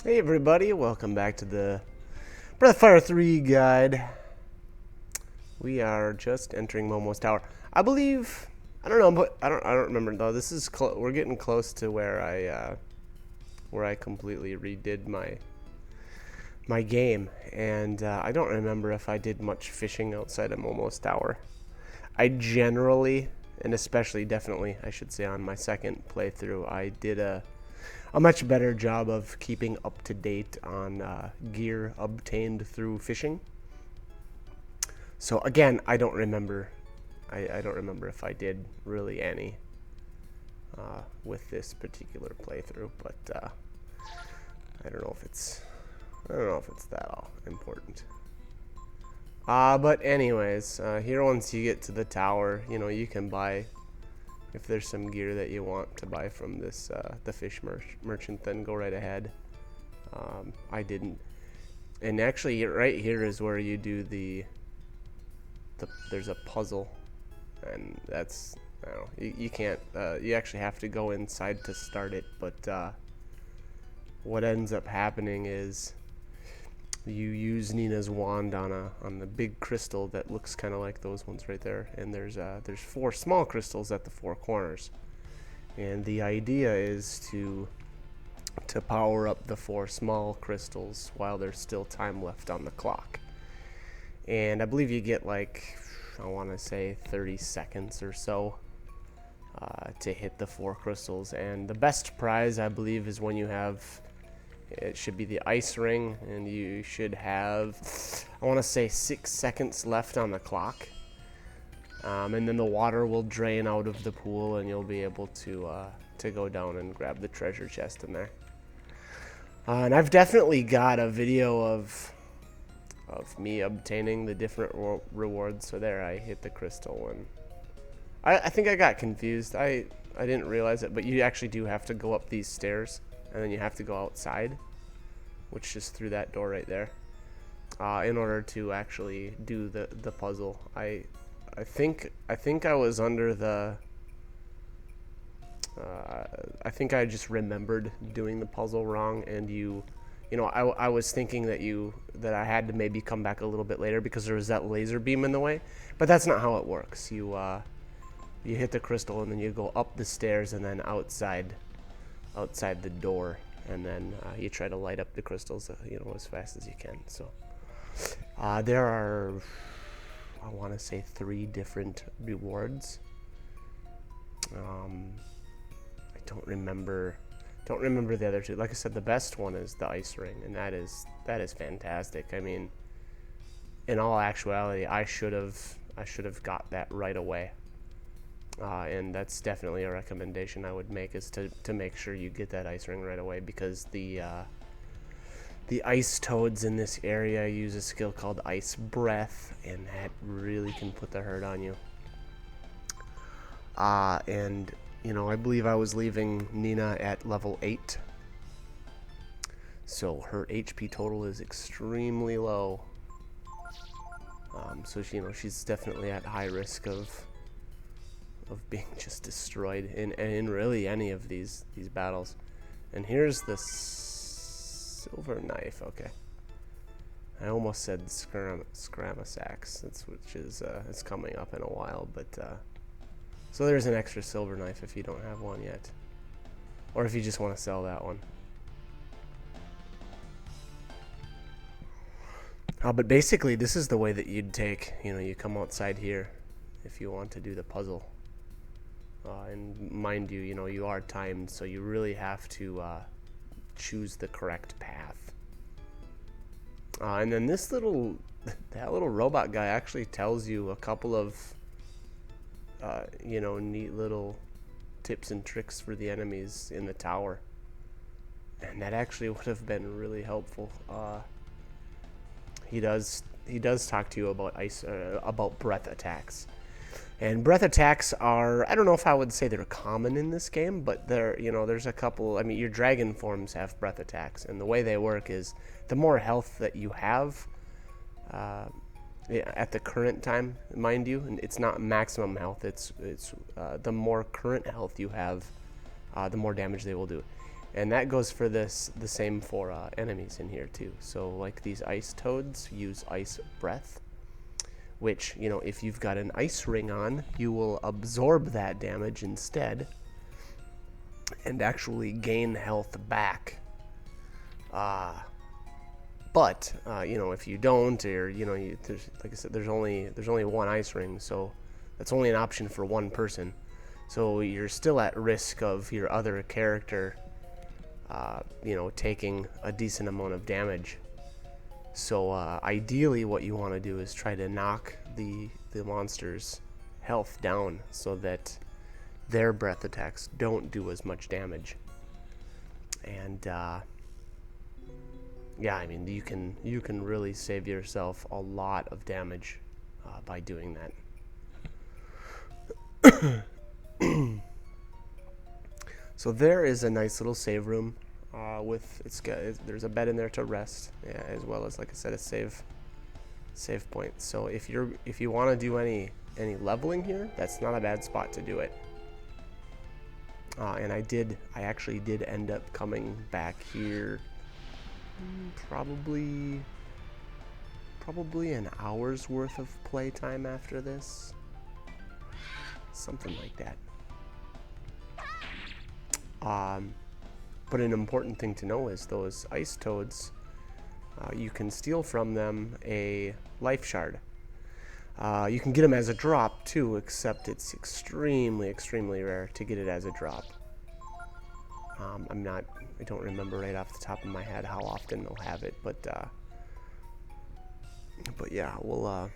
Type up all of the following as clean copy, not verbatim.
Hey everybody, welcome back to the Breath of Fire 3 guide. We are just entering Momo's Tower. I believe, I don't know, but I don't remember though. This is we're getting close to where I completely redid my game, and I don't remember if I did much fishing outside of Momo's Tower. I generally, and especially definitely, I should say on my second playthrough, I did a much better job of keeping up to date on gear obtained through fishing. So again, I don't remember. I don't remember if I did really any with this particular playthrough, but I don't know if it's that all important. But anyways, here once you get to the tower, you can buy if there's some gear that you want to buy from this the fish merchant, then go right ahead. I didn't, and actually right here is where you do there's a puzzle, and that's, I don't know, you can't you actually have to go inside to start it, but what ends up happening is you use Nina's wand on the big crystal that looks kind of like those ones right there, and there's 4 small crystals at the 4 corners, and the idea is to power up the 4 small crystals while there's still time left on the clock. And I believe you get, like, I want to say 30 seconds or so to hit the 4 crystals, and the best prize I believe is when you have, it should be the ice ring, and you should have, I want to say 6 seconds left on the clock. And then the water will drain out of the pool, and you'll be able to go down and grab the treasure chest in there. And I've definitely got a video of me obtaining the different rewards. So there, I hit the crystal, and I think I got confused. I didn't realize it, but you actually do have to go up these stairs, and then you have to go outside, which is through that door right there, in order to actually do the puzzle. I think I was under the I think I just remembered doing the puzzle wrong, and I was thinking that I had to maybe come back a little bit later because there was that laser beam in the way, but that's not how it works. You hit the crystal, and then you go up the stairs, and then outside the door, and then you try to light up the crystals as fast as you can. So there are, I want to say, 3 different rewards. I don't remember the other 2. Like I said, the best one is the ice ring, and that is fantastic. I mean, in all actuality, I should have got that right away. And that's definitely a recommendation I would make, is to make sure you get that ice ring right away, because the ice toads in this area use a skill called Ice Breath, and that really can put the hurt on you. And I believe I was leaving Nina at level 8, so her HP total is extremely low. So she's definitely at high risk of being just destroyed in really any of these battles. And here's the silver knife. Okay, I almost said Scramasax, which is it's coming up in a while, but so there's an extra silver knife if you don't have one yet, or if you just want to sell that one. But basically, this is the way that you'd take. You come outside here if you want to do the puzzle. And mind you, you are timed, so you really have to choose the correct path. And then that little robot guy actually tells you a couple of neat little tips and tricks for the enemies in the tower, and that actually would have been really helpful. He does talk to you about breath attacks. And breath attacks are, I don't know if I would say they're common in this game, but there's a couple. I mean, your dragon forms have breath attacks, and the way they work is the more health that you have at the current time, mind you, and it's not maximum health. It's the more current health you have, the more damage they will do. And that goes for the same for enemies in here too. So like these ice toads use ice breath, which, you know, if you've got an ice ring on, you will absorb that damage instead and actually gain health back. But you know, if you don't, or you know, there's, like I said, there's only one ice ring, so that's only an option for one person. So you're still at risk of your other character, you know, taking a decent amount of damage. So ideally, what you want to do is try to knock the monster's health down so that their breath attacks don't do as much damage. And yeah, I mean, you can really save yourself a lot of damage by doing that. So there is a nice little save room with there's a bed in there to rest, yeah, as well as, like I said, a save point. So if you want to do any leveling here, that's not a bad spot to do it. And I actually did end up coming back here probably an hour's worth of playtime after this, something like that. But an important thing to know is those ice toads, you can steal from them a life shard. You can get them as a drop too, except it's extremely rare to get it as a drop. I don't remember right off the top of my head how often they'll have it, but yeah, we'll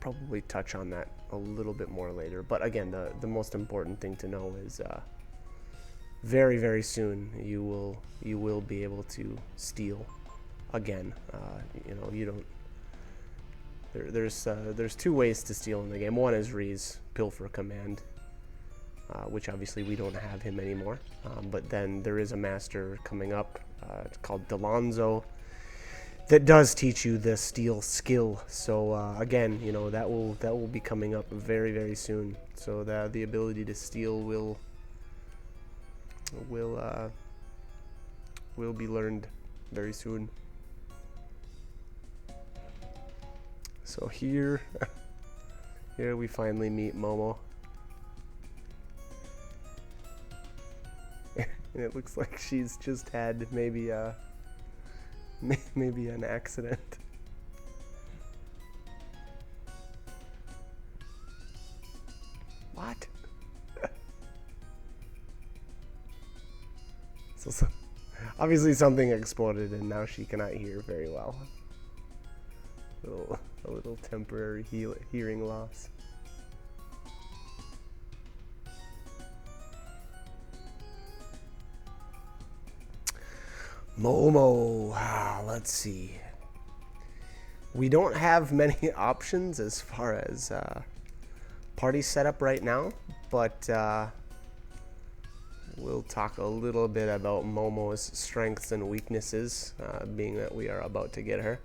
probably touch on that a little bit more later. But again, the most important thing to know is very soon you will be able to steal again. You know, you don't. There's two ways to steal in the game. One is Rhee's Pilfer command, which obviously we don't have him anymore. But then there is a master coming up called Delonzo that does teach you the steal skill. So again, you know, that will be coming up very soon. So the ability to steal will be learned very soon. So here we finally meet Momo. And it looks like she's just had maybe an accident. What? So obviously something exploded and now she cannot hear very well. A little temporary hearing loss. Momo, let's see. We don't have many options as far as party setup right now, but we'll talk a little bit about Momo's strengths and weaknesses, being that we are about to get her.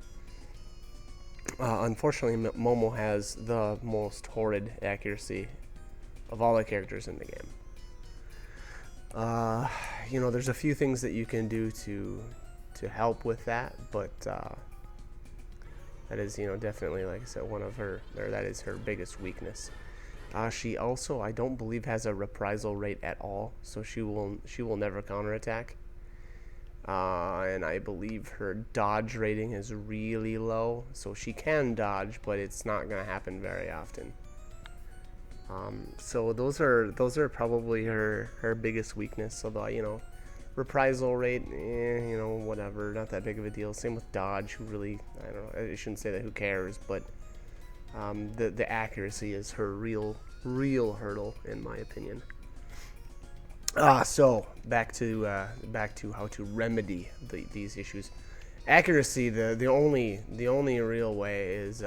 Unfortunately, Momo has the most horrid accuracy of all the characters in the game. You know, there's a few things that you can do to help with that, but that is, you know, definitely, like I said, that is her biggest weakness. She also, I don't believe, has a reprisal rate at all, so she will never counterattack. And I believe her dodge rating is really low, so she can dodge, but it's not going to happen very often. So those are probably her biggest weakness. Although, you know, reprisal rate, you know, whatever, not that big of a deal. Same with dodge. Who really, I don't know, I shouldn't say that. Who cares? But the accuracy is her real hurdle, in my opinion. So back to how to remedy these issues. Accuracy, the only real way is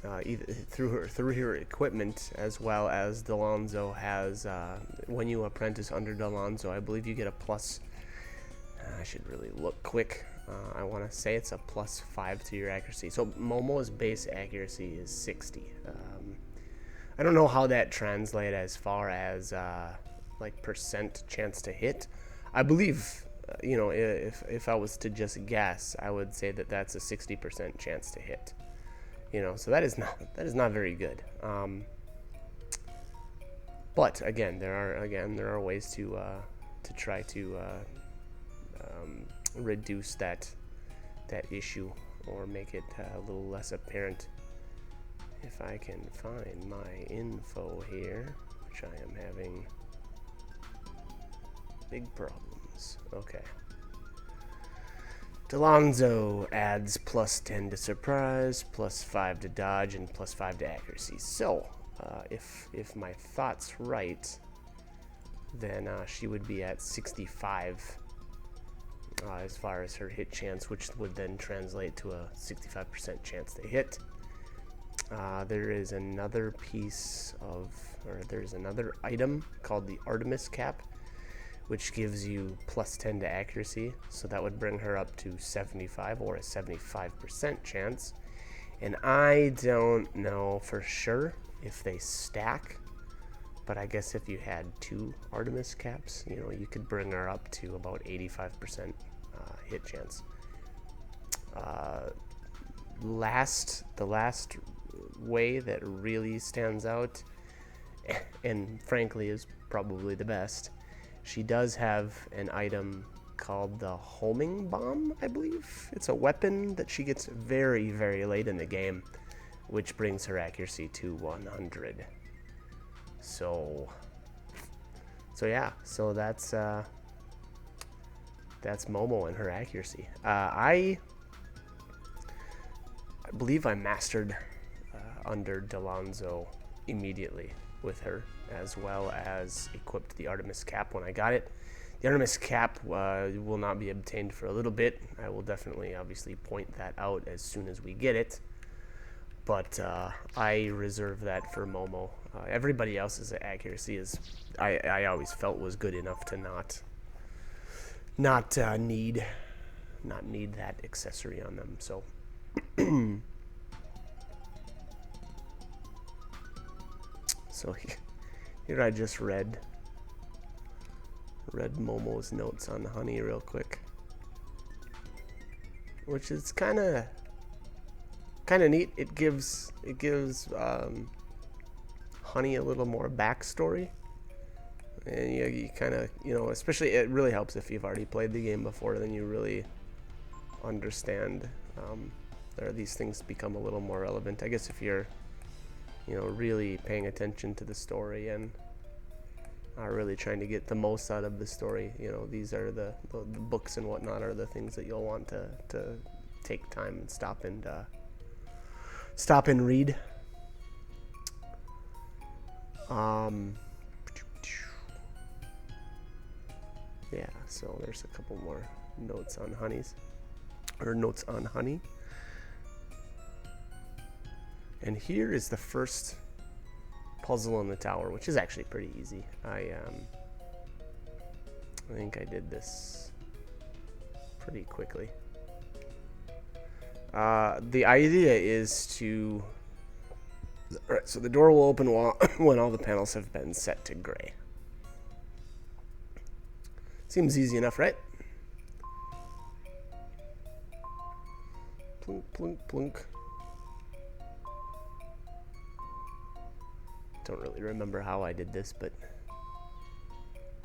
either through her equipment, as well as Delonzo has. When you apprentice under Delonzo, I believe you get a plus. I should really look quick. I want to say it's a +5 to your accuracy. So Momo's base accuracy is 60. I don't know how that translates as far as like percent chance to hit. I believe, you know, if I was to just guess, I would say that that's a 60% chance to hit. You know, so that is not very good. But again, there are ways to try to reduce that issue or make it a little less apparent. If I can find my info here, which I am having big problems. Okay. Delonzo adds +10 to surprise, +5 to dodge, and +5 to accuracy. So, if my thought's right, then she would be at 65 as far as her hit chance, which would then translate to a 65% chance to hit. There is another there's another item called the Artemis Cap, which gives you +10 to accuracy, so that would bring her up to 75 or a 75% chance. And I don't know for sure if they stack, but I guess if you had 2 Artemis Caps, you know, you could bring her up to about 85% hit chance. The last way that really stands out, and frankly is probably the best, she does have an item called the homing bomb, I believe. It's a weapon that she gets very, very late in the game, which brings her accuracy to 100. So yeah, so that's Momo and her accuracy. I believe I mastered under Delonzo immediately with her, as well as equipped the Artemis Cap when I got it. The Artemis Cap will not be obtained for a little bit. I will definitely, obviously, point that out as soon as we get it. But I reserve that for Momo. Everybody else's accuracy is, I always felt, was good enough to not need that accessory on them. So. So here I just read Momo's notes on Honey real quick, which is kind of neat. It gives Honey a little more backstory, and you kind of, you know, especially it really helps if you've already played the game before, then you really understand. These things become a little more relevant, I guess, if you're, you know, really paying attention to the story and are really trying to get the most out of the story. You know, these are the books and whatnot are the things that you'll want to take time and stop and read. Yeah, so there's a couple more notes on Honey. And here is the first puzzle in the tower, which is actually pretty easy. I think I did this pretty quickly. The idea is to... Alright, so the door will open when all the panels have been set to gray. Seems easy enough, right? Plunk, plunk, plunk. Don't really remember how I did this, but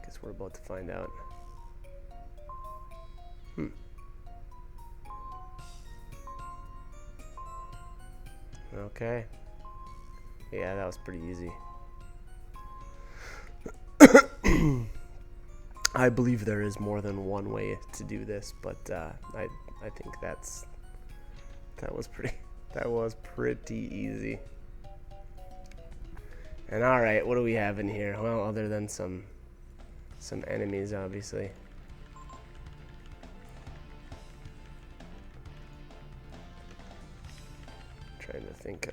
guess we're about to find out. Okay. Yeah, that was pretty easy. I believe there is more than one way to do this, but I think that was pretty easy. And alright, what do we have in here? Well, other than some enemies, obviously. Trying to think.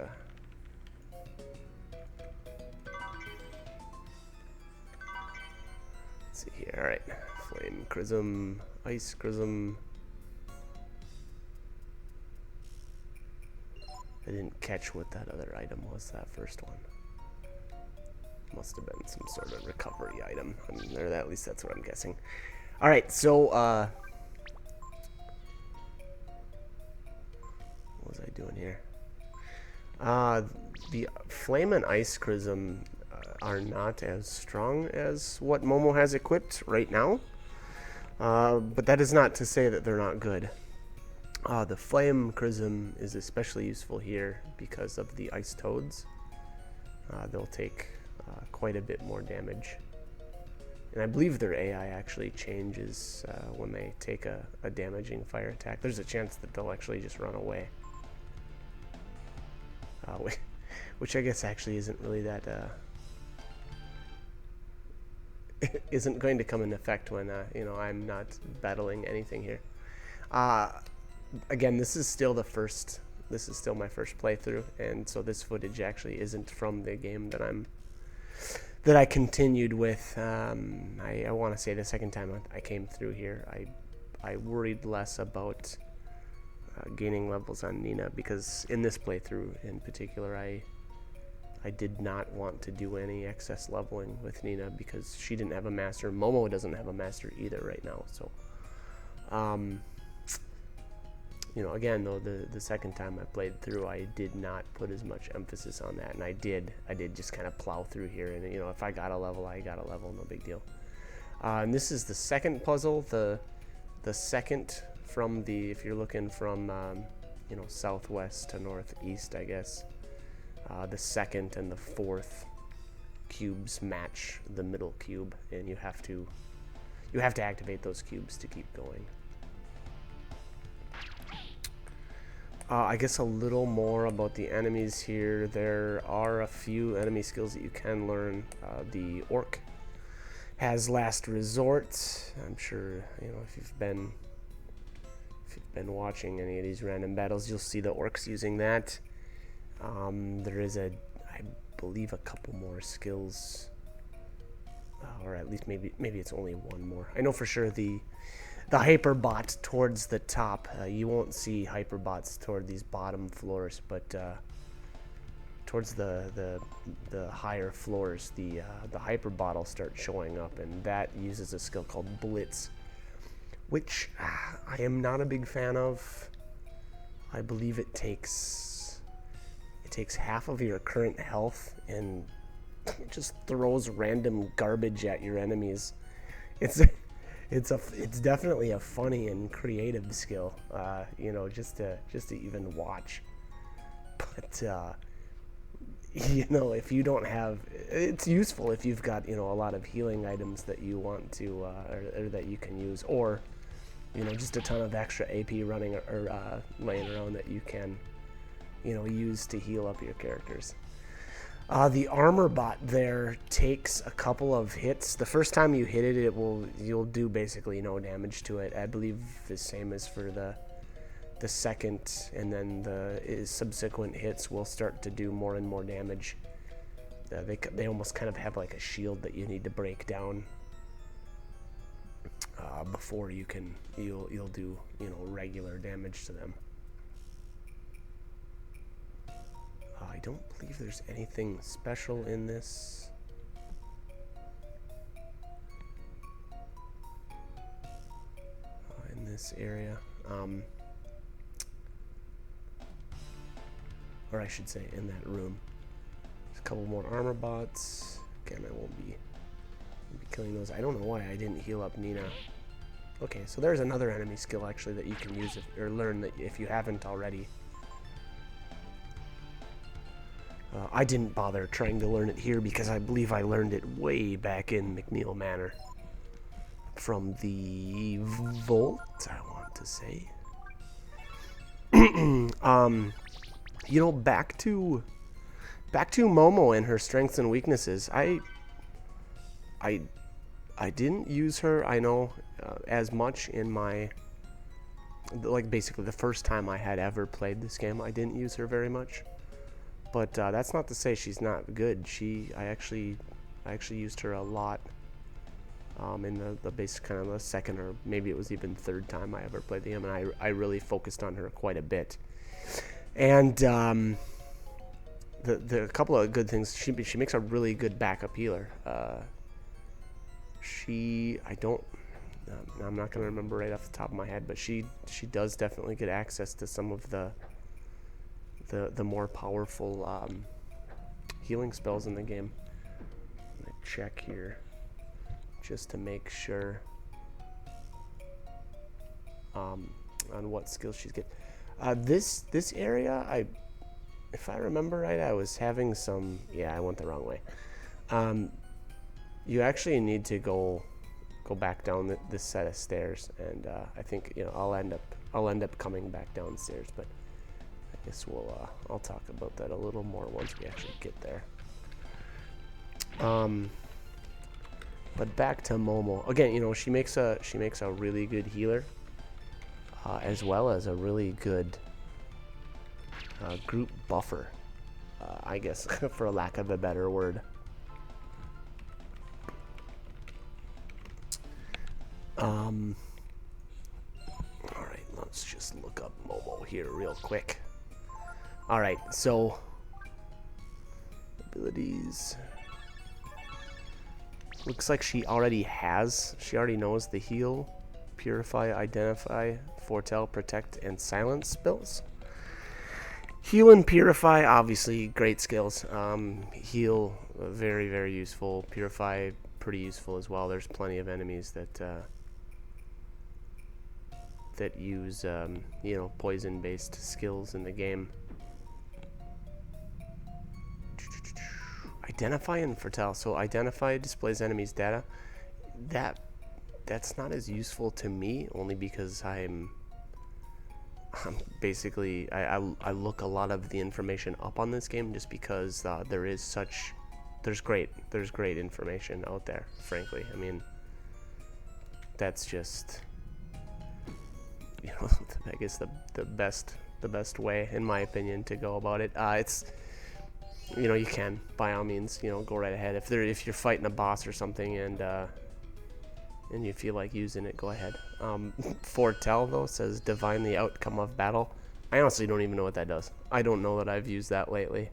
Let's see here. Alright. Flame Chrism, Ice Chrism. I didn't catch what that other item was, that first one. Must have been some sort of recovery item. I mean, or at least that's what I'm guessing. All right, so what was I doing here? The Flame and Ice Chrism are not as strong as what Momo has equipped right now. But that is not to say that they're not good. The Flame Chrism is especially useful here because of the Ice Toads. They'll take quite a bit more damage. And I believe their AI actually changes when they take a damaging fire attack. There's a chance that they'll actually just run away. Which I guess actually isn't really that... isn't going to come in effect when, you know, I'm not battling anything here. Again, this is still my first playthrough, and so this footage actually isn't from the game that I continued with. I want to say the second time I came through here, I worried less about gaining levels on Nina, because in this playthrough in particular, I did not want to do any excess leveling with Nina because she didn't have a master. Momo doesn't have a master either right now. So, you know, again, though, the second time I played through, I did not put as much emphasis on that, and I did just kind of plow through here, and, you know, if I got a level, I got a level, no big deal. And this is the second puzzle, the second from the, if you're looking from, you know, southwest to northeast, I guess. The second and the fourth cubes match the middle cube, and you have to activate those cubes to keep going. I guess a little more about the enemies here. There are a few enemy skills that you can learn. The orc has last resort. I'm sure, you know, if you've been watching any of these random battles, you'll see the orcs using that. There is I believe, a couple more skills, or at least maybe it's only one more. I know for sure the hyperbot towards the top. You won't see hyperbots toward these bottom floors, but towards the higher floors, the hyperbot will start showing up, and that uses a skill called Blitz, which I am not a big fan of. I believe it takes half of your current health and just throws random garbage at your enemies. It's definitely a funny and creative skill, you know, just to even watch. But you know, if you don't have, it's useful if you've got, you know, a lot of healing items that you want to or that you can use, or, you know, just a ton of extra AP running or laying around that you can, you know, use to heal up your characters. The armor bot there takes a couple of hits. The first time you hit it, you'll do basically no damage to it. I believe the same as for the second, and then the subsequent hits will start to do more and more damage. They almost kind of have like a shield that you need to break down before you'll do, you know, regular damage to them. I don't believe there's anything special in this. In this area. Or I should say in that room. There's a couple more armor bots. Again, I won't be killing those. I don't know why I didn't heal up Nina. Okay, so there's another enemy skill actually that you can use or learn that if you haven't already. I didn't bother trying to learn it here because I believe I learned it way back in McNeil Manor from the Vault, I want to say. You know, back to Momo and her strengths and weaknesses. I didn't use her, I know, as much in my, like, basically the first time I had ever played this game. I didn't use her very much. But that's not to say she's not good. I actually used her a lot in the basic kind of the second, or maybe it was even third time I ever played the game, and I really focused on her quite a bit. And the couple of good things, she makes a really good backup healer. I'm not gonna remember right off the top of my head, but she does definitely get access to some of the more powerful healing spells in the game. I'm gonna check here just to make sure on what skills she's getting. This area, if I remember right, I was having some. Yeah, I went the wrong way. You actually need to go back down this set of stairs, and I think I'll end up coming back downstairs, but I guess I'll talk about that a little more once we actually get there. But back to Momo again. She makes a really good healer, as well as a really good group buffer, I guess, for a lack of a better word. Alright, let's just look up Momo here real quick. Alright, so abilities. Looks like she already knows the heal, purify, identify, foretell, protect, and silence spells. Heal and purify, obviously great skills. Heal, very, very useful. Purify, pretty useful as well. There's plenty of enemies that use poison-based skills in the game. Identify and foretell. So identify displays enemies' data. That's not as useful to me, only because I'm basically I look a lot of the information up on this game just because there's great information out there. Frankly, I mean, that's just I guess the best way, in my opinion, to go about it. It's you can, by all means, go right ahead. If you're fighting a boss or something and you feel like using it, go ahead. Foretell, though, says divine the outcome of battle. I honestly don't even know what that does. I don't know that I've used that lately.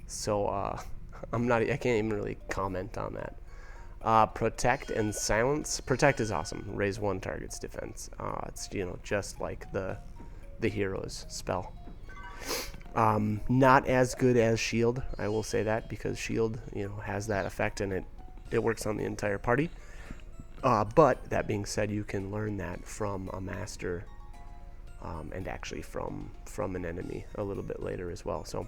So I can't even really comment on that. Protect and silence. Protect is awesome. Raise one target's defense. It's just like the hero's spell. Not as good as shield, I will say that, because shield has that effect and it works on the entire party. But that being said, you can learn that from a master, and actually from an enemy a little bit later as well. So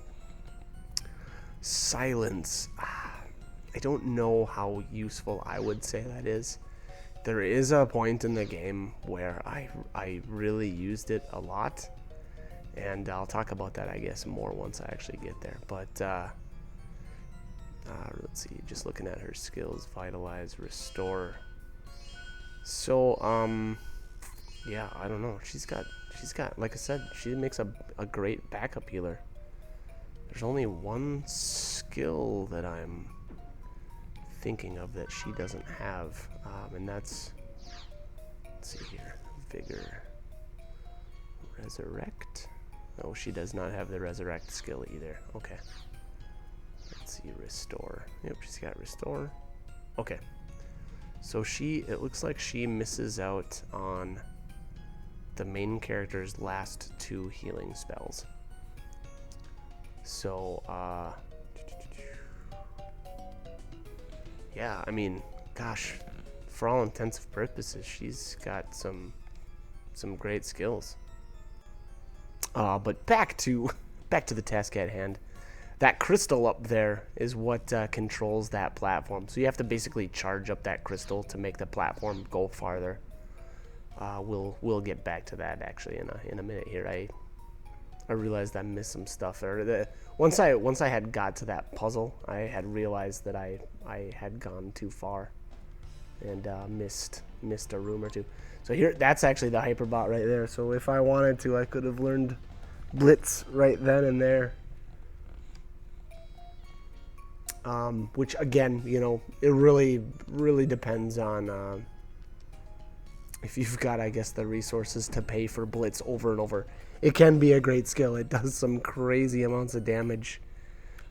silence. I don't know how useful I would say that is. There is a point in the game where I really used it a lot, and I'll talk about that, I guess, more once I actually get there. But let's see, just looking at her skills: vitalize, restore. So yeah, I don't know. She's got, like I said, she makes a great backup healer. There's only one skill that I'm thinking of that she doesn't have, and that's, let's see here, vigor, resurrect. No, she does not have the resurrect skill either. Okay, let's see, restore. Yep, she's got restore. Okay, so it looks like she misses out on the main character's last 2 healing spells. So yeah, I mean, gosh, for all intents and purposes, she's got some great skills. But back to the task at hand. That crystal up there is what controls that platform. So you have to basically charge up that crystal to make the platform go farther. We'll get back to that actually in a minute here. I realized I missed some stuff there. Once I had got to that puzzle, I had realized that I had gone too far and missed a room or two. So here, that's actually the Hyperbot right there. So if I wanted to, I could have learned Blitz right then and there. Which again, it really depends on if you've got, I guess, the resources to pay for Blitz over and over. It can be a great skill. It does some crazy amounts of damage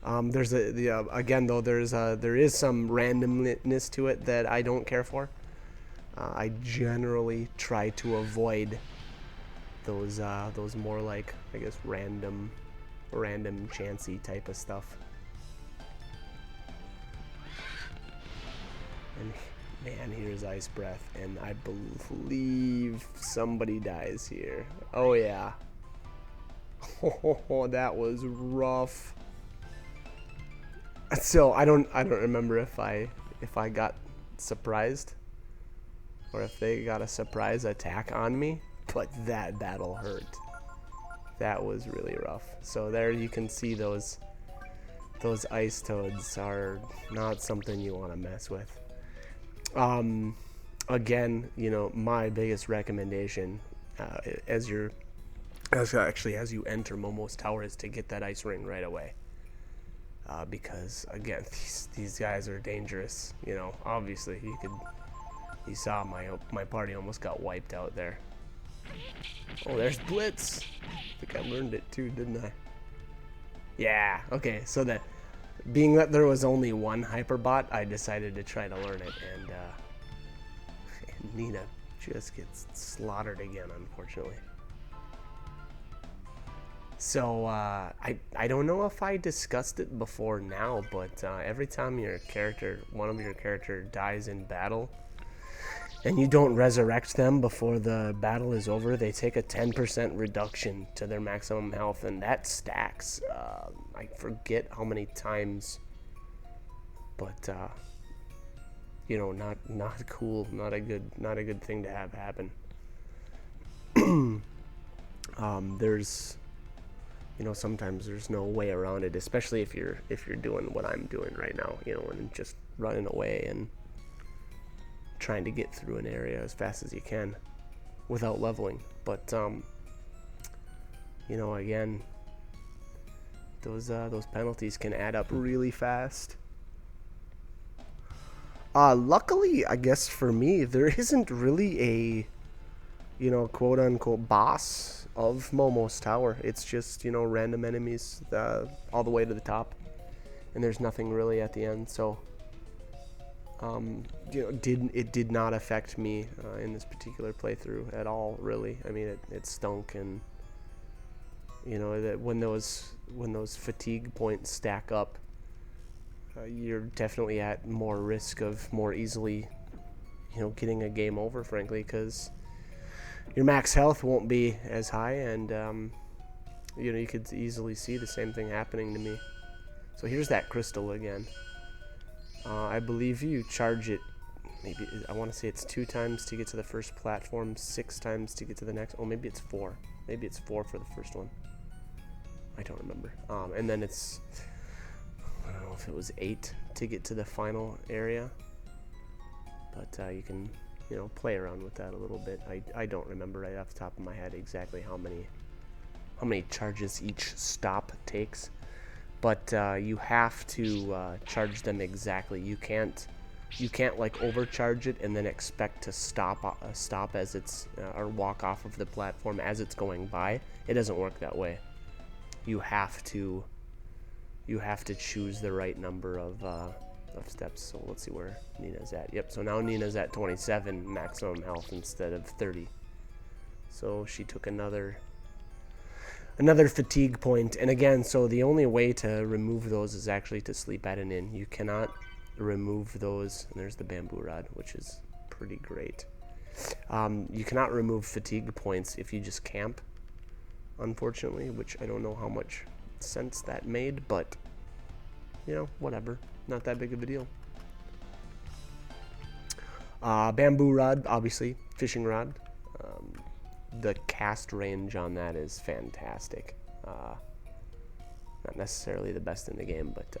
There's again though there is some randomness to it that I don't care for. I generally try to avoid those more like, I guess, random chancy type of stuff. And man, here's Ice Breath, and I believe somebody dies here. Oh yeah. Oh, that was rough. So I don't remember if I got surprised or if they got a surprise attack on me, but that battle hurt. That was really rough. So there you can see those ice toads are not something you want to mess with. Again, you know, my biggest recommendation as you enter Momo's Tower is to get that ice ring right away. Because again, these guys are dangerous. You know, obviously you saw my party almost got wiped out there. Oh, there's Blitz. I think I learned it too, didn't I? Yeah. Okay. So that being that there was only one Hyperbot, I decided to try to learn it, and Nina just gets slaughtered again, unfortunately. So I don't know if I discussed it before now, but every time one of your character dies in battle, and you don't resurrect them before the battle is over, they take a 10% reduction to their maximum health, and that stacks. I forget how many times, but you know, not cool, not a good thing to have happen. There's, you know, sometimes there's no way around it, especially if you're doing what I'm doing right now, you know, and just running away and trying to get through an area as fast as you can without leveling. But you know, again, those penalties can add up really fast. Luckily, I guess for me, there isn't really a, you know, quote unquote boss of Momo's Tower. It's just, you know, random enemies all the way to the top, and there's nothing really at the end. So you know, it did not affect me in this particular playthrough at all, really. I mean, it stunk, and you know that when those fatigue points stack up, you're definitely at more risk of more easily, you know, getting a game over, frankly, because your max health won't be as high, and you know, you could easily see the same thing happening to me. So here's that crystal again. I believe you charge it, maybe, I want to say it's 2 times to get to the first platform, 6 times to get to the next. Oh, maybe it's 4. Maybe it's 4 for the first one. I don't remember. And then it's, I don't know if it was 8 to get to the final area. But you can, you know, play around with that a little bit. I don't remember right off the top of my head exactly how many charges each stop takes. But you have to charge them exactly. You can't like overcharge it and then expect to stop as it's or walk off of the platform as it's going by. It doesn't work that way. You have to choose the right number of steps. So let's see where Nina's at. Yep. So now Nina's at 27 maximum health instead of 30. So she took another fatigue point. And again, so the only way to remove those is actually to sleep at an inn. You cannot remove those, and there's the bamboo rod, which is pretty great. You cannot remove fatigue points if you just camp, unfortunately, which I don't know how much sense that made, but you know, whatever, not that big of a deal. Bamboo rod, obviously, fishing rod. The cast range on that is fantastic. Not necessarily the best in the game, but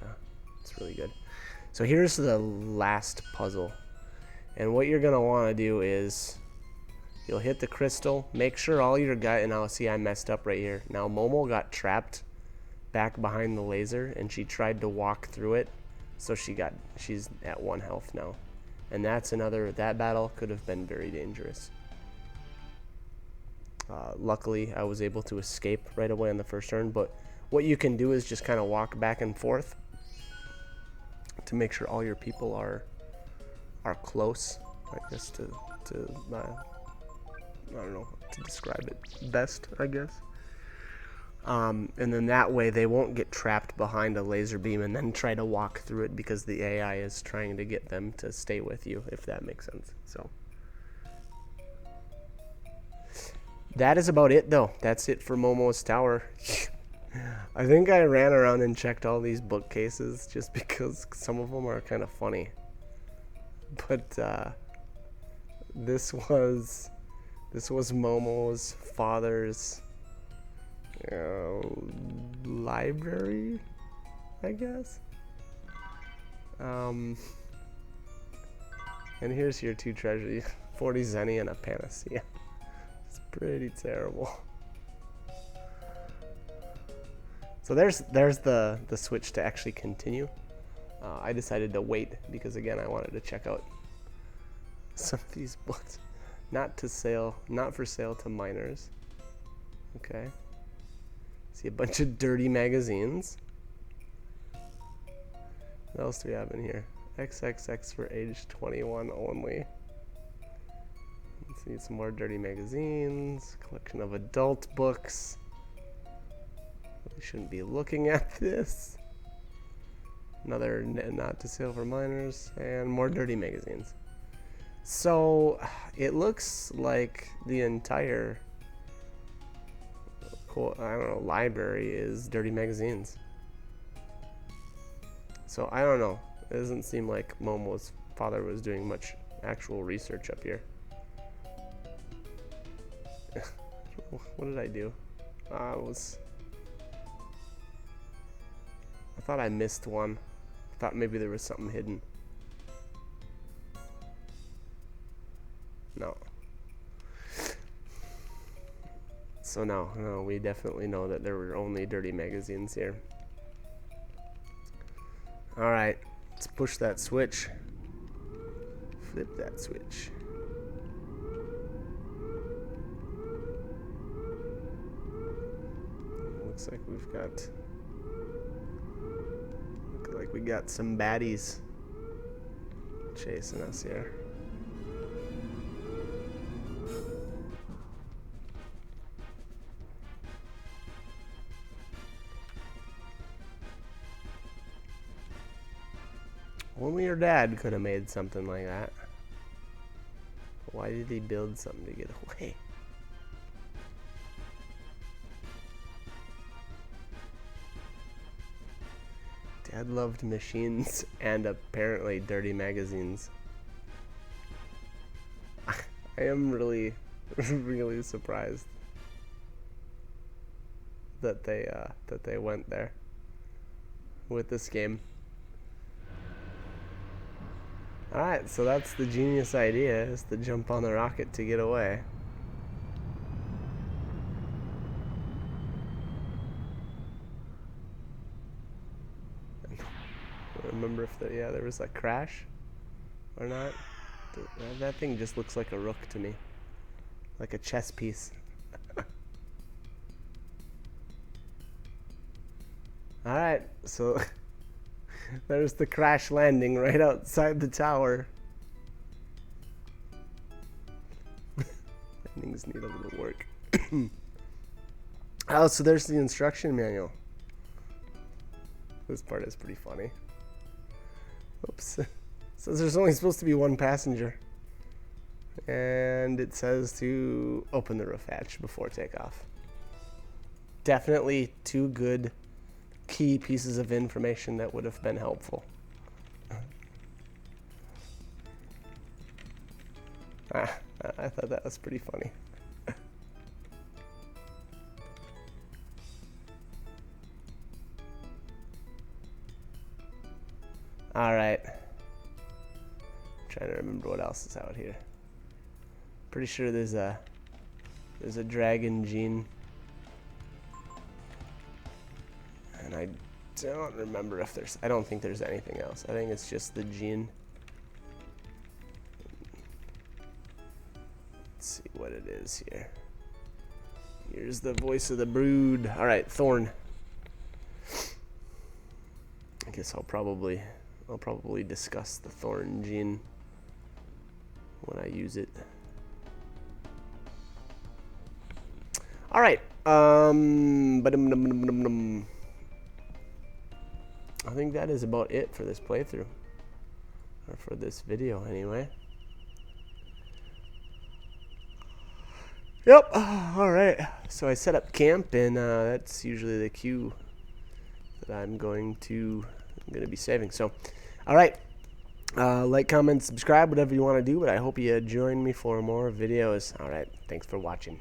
it's really good. So here's the last puzzle, and what you're gonna want to do is you'll hit the crystal, make sure all your guys, and I'll see I messed up right here. Now Momo got trapped back behind the laser, and she tried to walk through it, so she's at 1 health now, and that battle could have been very dangerous. Luckily, I was able to escape right away on the first turn, but what you can do is just kind of walk back and forth to make sure all your people are close, I guess, to I don't know to describe it best, I guess. And then that way they won't get trapped behind a laser beam and then try to walk through it because the AI is trying to get them to stay with you, if that makes sense. So that is about it, though. That's it for Momo's Tower. I think I ran around and checked all these bookcases just because some of them are kind of funny. But this was Momo's father's library, I guess. And here's your 2 treasures, 40 Zenny and a Panacea. It's pretty terrible. So there's the switch to actually continue. I decided to wait because, again, I wanted to check out some of these books. Not for sale to minors. Okay. See a bunch of dirty magazines. What else do we have in here? XXX for age 21 only. Let's see some more dirty magazines. Collection of adult books. Really shouldn't be looking at this. Another not to sale for minors, and more dirty magazines. So it looks like the entire library is dirty magazines. So I don't know. It doesn't seem like Momo's father was doing much actual research up here. What did I do? I thought I missed one. I thought maybe there was something hidden. No. So no, we definitely know that there were only dirty magazines here. Alright, let's push that switch. Flip that switch. Looks like we got some baddies chasing us here. Only your dad could have made something like that. Why did he build something to get away? Dad loved machines and apparently dirty magazines. I am really, really surprised that they went there with this game. Alright, so that's the genius idea, is to jump on the rocket to get away. I remember if there was a crash or not. That thing just looks like a rook to me. Like a chess piece. Alright, so there's the crash landing right outside the tower. Landings need a little work. Oh, so there's the instruction manual. This part is pretty funny. Oops. It says there's only supposed to be 1 passenger. And it says to open the roof hatch before takeoff. Definitely 2 good key pieces of information that would have been helpful. I thought that was pretty funny. Alright. Trying to remember what else is out here. Pretty sure there's a dragon gene. And I don't remember if I don't think there's anything else. I think it's just the gene. Let's see what it is here. Here's the voice of the brood. Alright, Thorn. I guess I'll probably discuss the thorn gene when I use it. All right. I think that is about it for this playthrough, or for this video anyway. Yep. All right. So I set up camp, and that's usually the cue that I'm going to be saving. So, all right. Like, comment, subscribe, whatever you want to do. But I hope you join me for more videos. All right. Thanks for watching.